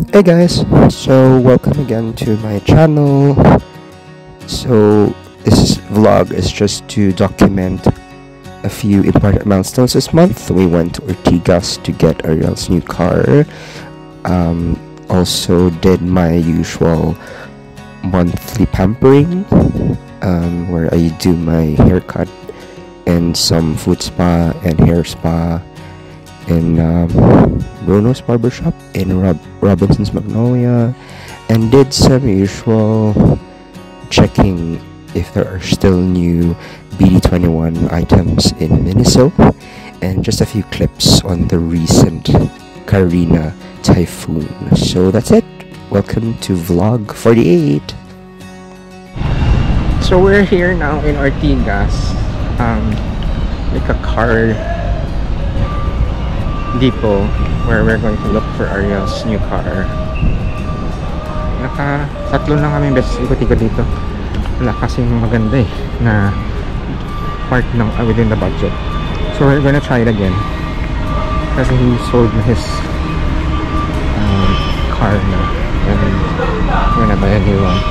Hey guys, so welcome again to my channel. So this vlog is just to document a few important milestones this month. We went to Ortigas to get Ariel's new car. Also did my usual monthly pampering, where I do my haircut and some foot spa and hair spa in Bruno's Barbershop in Robinson's Magnolia, and did some usual checking if there are still new BD21 items in Miniso, and just a few clips on the recent Carina typhoon. So that's it. Welcome to vlog 48. So we're here now in Ortigas, like a car depot where we're going to look for Ariel's new car. Tatlo na kami beses ikot-ikot dito. Wala kasing maganda na part ng within the budget. So we're gonna try it again. Kasi he sold his car na, and we're gonna buy a new one.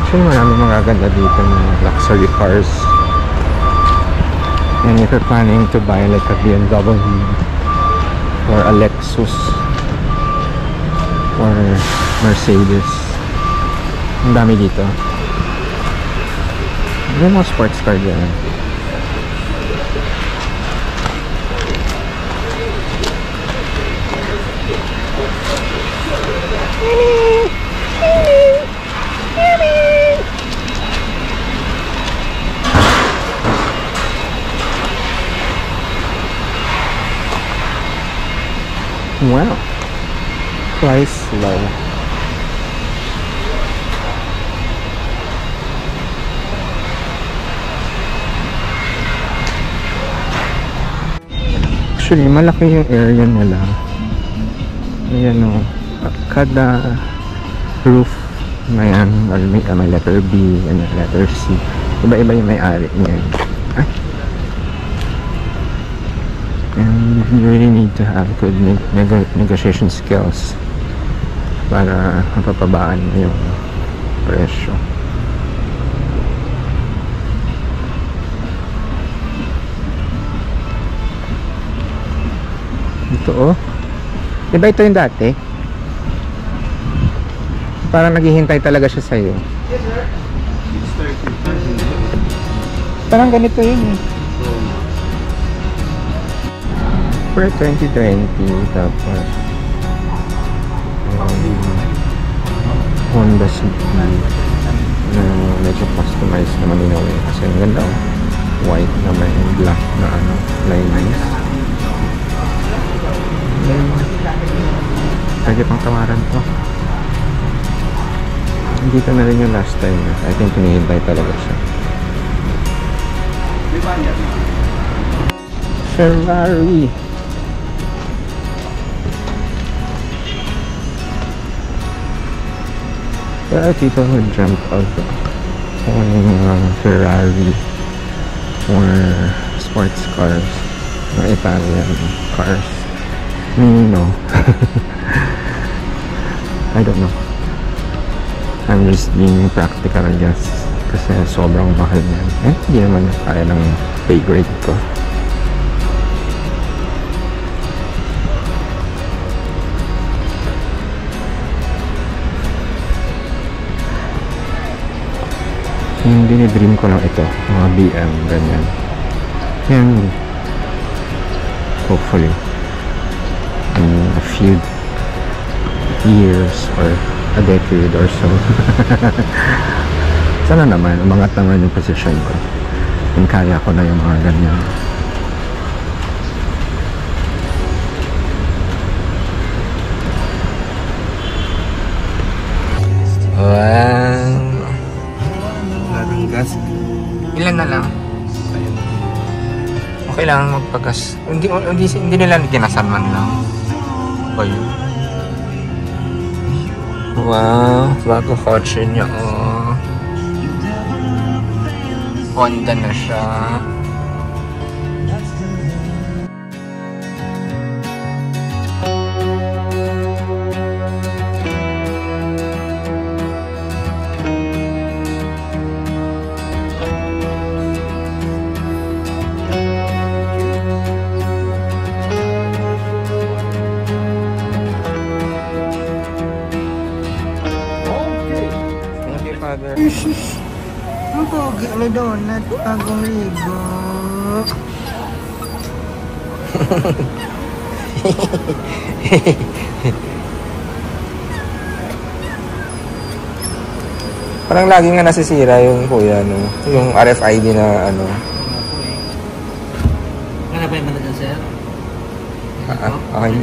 Actually, maraming magaganda dito ng luxury cars. And if you're planning to buy like a BMW or a Lexus or Mercedes, ang dami dito. May mga sports car dyan. Wow, price low. Actually, malaki yung area nila. Ayan o, kada roof na yan, may letter B and letter C. Iba-iba yung may-ari niyan. And you really need to have good negotiation skills para mapapabaan mo yung presyo. Ito diba ito yung dati? Parang naghihintay talaga siya sa'yo. Yes sir. Parang ganito yun for 2020, tapos Honda City na medyo customized naman din ako kasi ang ganda white na may black na linings. Pwede pang tawaran to. Dito na rin yung last time. I think pinihintay talaga siya. Ferrari. There are people who dreamt of owning Ferrari or sports cars or Italian cars. No. I don't know. I'm just being practical, I guess. Kasi sobrang mahal yan. Hindi naman kaya ng pay grade ko. Yung dinidream ko lang ito, mga BM, ganyan. Yan, hopefully in a few years or a decade or so. Sana naman, umangat naman yung position ko and kaya ko na yung mga ganyan. Wow, gas. Ilan na lang? Okay lang magpagas. Hindi nila ginasan man lang. O yun. Wow, bago kotse niya, oh. Honda na siya. Ang pogi ni Donut, bagong ligo. Parang lagi nga nasisira yung kuya, no? Yung RFID na ano. Ano ba yung managan, sir? Okay.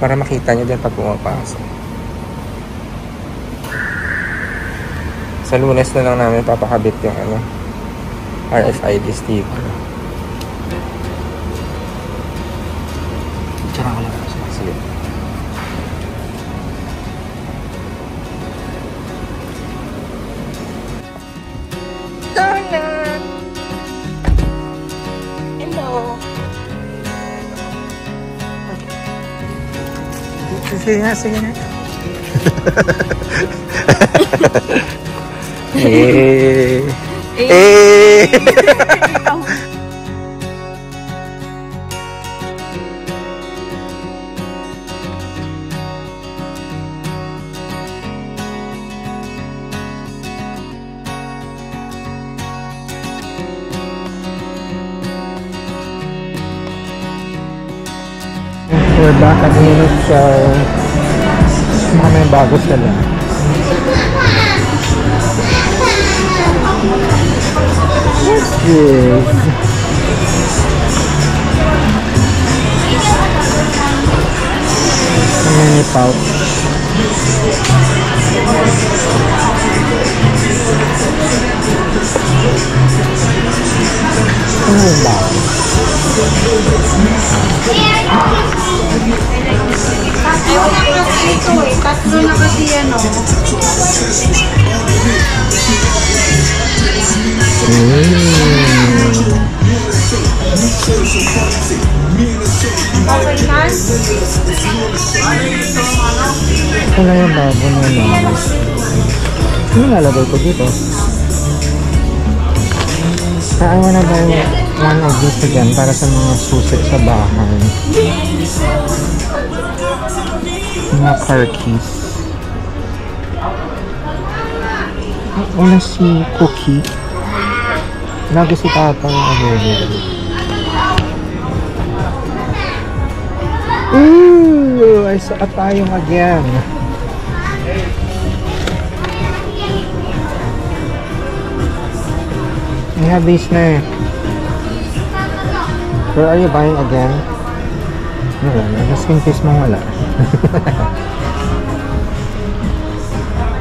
Para makita nyo din pag pumapasok. Sa Lunes na lang namin papakabit yung ano, RFID sticker. Tsara ko lang. Sige. Donut! Hello! Sige nga, sige nga. Eh. Eh. We're back at Minute Show. Mga may bago sila. What's this? Mini pouch. Oh, wow. Ayaw na kasi ito eh. Tatlo na kasi yan o. Okay na? Ito na yung bago na naman. Ano nalagay ko dito? I wanna buy one of these again para sa mga susi sa bahay. Mga car keys. Wala si Cookie. Lagi si Tatang available. Ooh! Ay saat tayong again. I have these na eh. Where are you buying again? Wala. Just in case mong wala.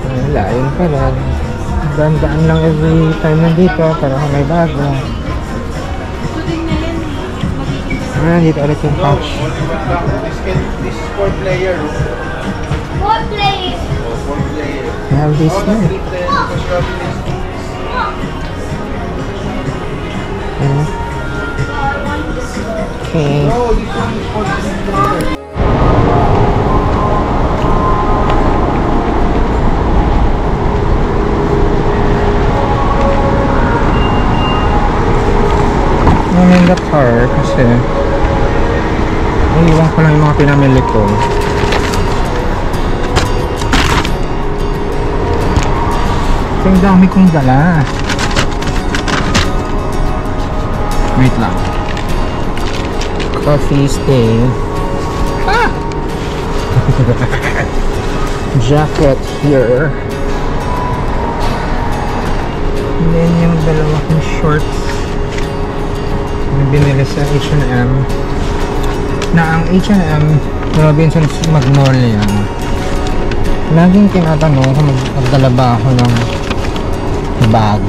Wala. Yun pa lang. Daan-daan lang every time nandito para kung may bago. Dito ulit yung pouch. This is 4-player. 4-player. I have this na eh. Okay. I'm in the car kasi iwan ko lang yung mga pinamili ko. So, ang dami kong dala. Wait lang. Coffee stain. Ah! Jacket here. And then yung dalawa kong shorts na binili sa H&M. Na ang H&M Robinsons Magnolia, laging tinatanong kung magdala ba ako ng bag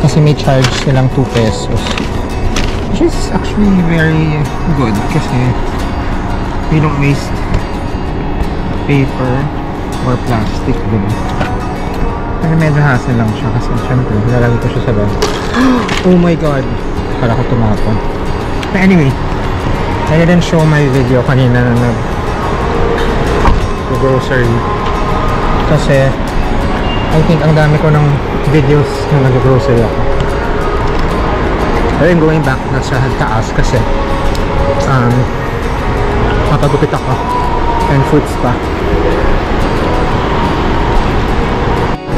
kasi may charge silang 2 pesos, which is actually very good kasi we don't waste paper. or plastic din. Pero medyo hassle lang siya kasi syempre lalagay ko siya sa bag. Oh my god! Para ko tumapon. But anyway, I didn't show my video kanina na nag-grocery kasi I think ang dami ko ng videos na nag-grocery ako. But I'm going back na sa taas kasi mapagupit ako and food spa.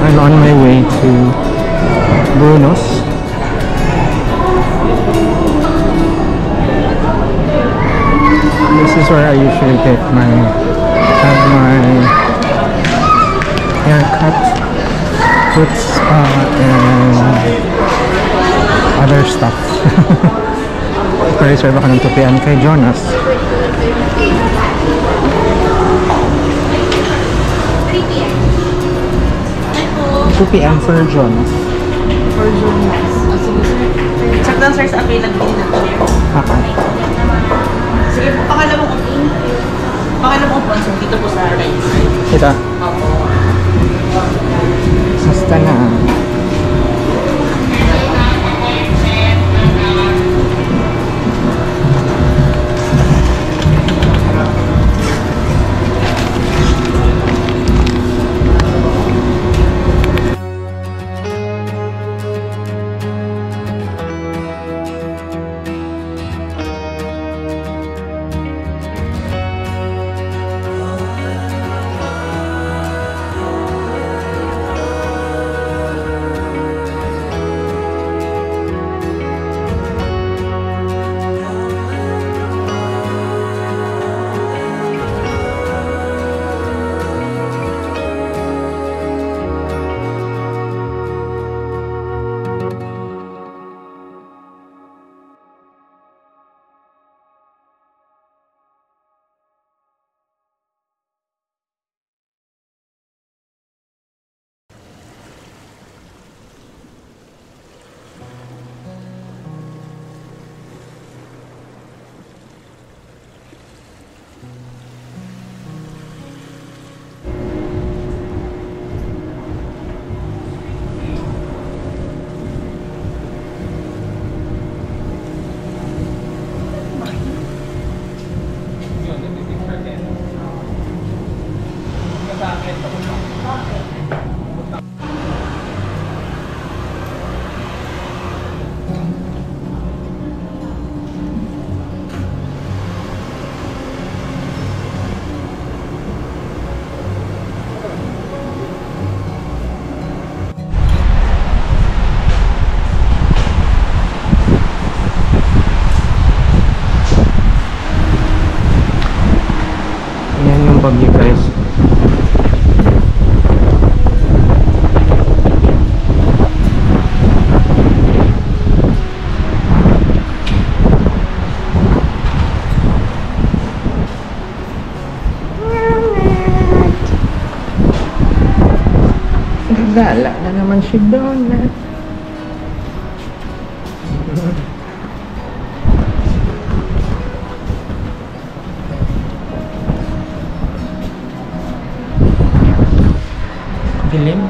I'm on my way to Bruno's. This is where I usually get my haircut, foot spa, and other stuff. Pa-reserve ako ng 2 PM kay Jonas. 2 PM for Jonas. For Jonas. Check down sir sa availability na chair. Okay. Sige po, pakalabong okay. Pakalabong sponsor dito po sa right side. Kita. Opo. Basta na. Bagyo guys. Gala na naman si Donut. Dilim.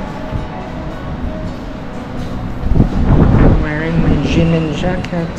I'm wearing my jean and jacket.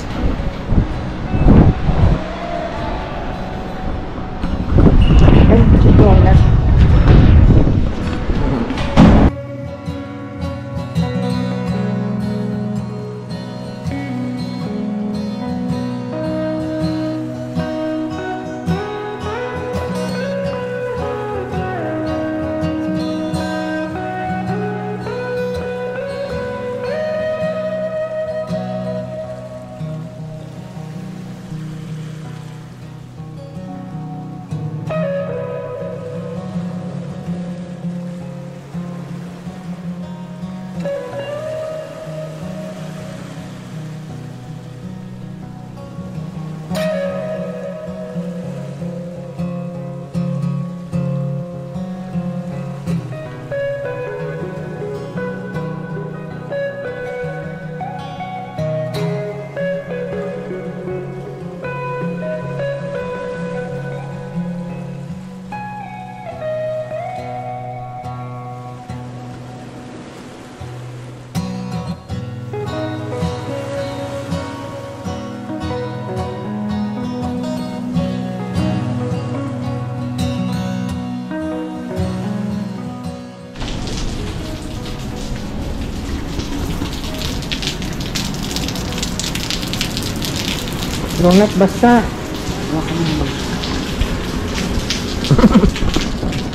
Donut basa.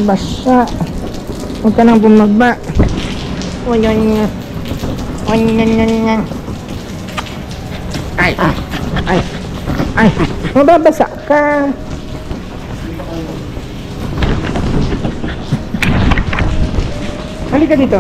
Basa. Huwag ka nang bumaba. Ay, ay, ay. Ay, ay, ay, ay. Ay, ay, ay. Mababasa ka. Halika dito.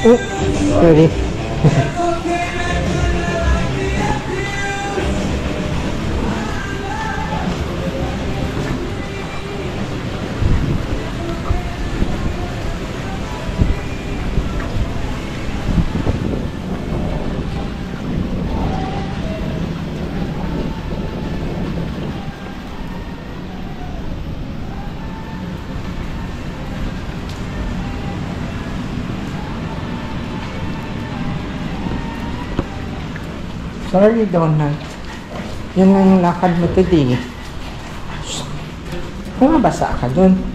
Oh, sorry. Sorry, Donut. Yan lang yung lakad mo today. Shhh. Bumabasa ka dun.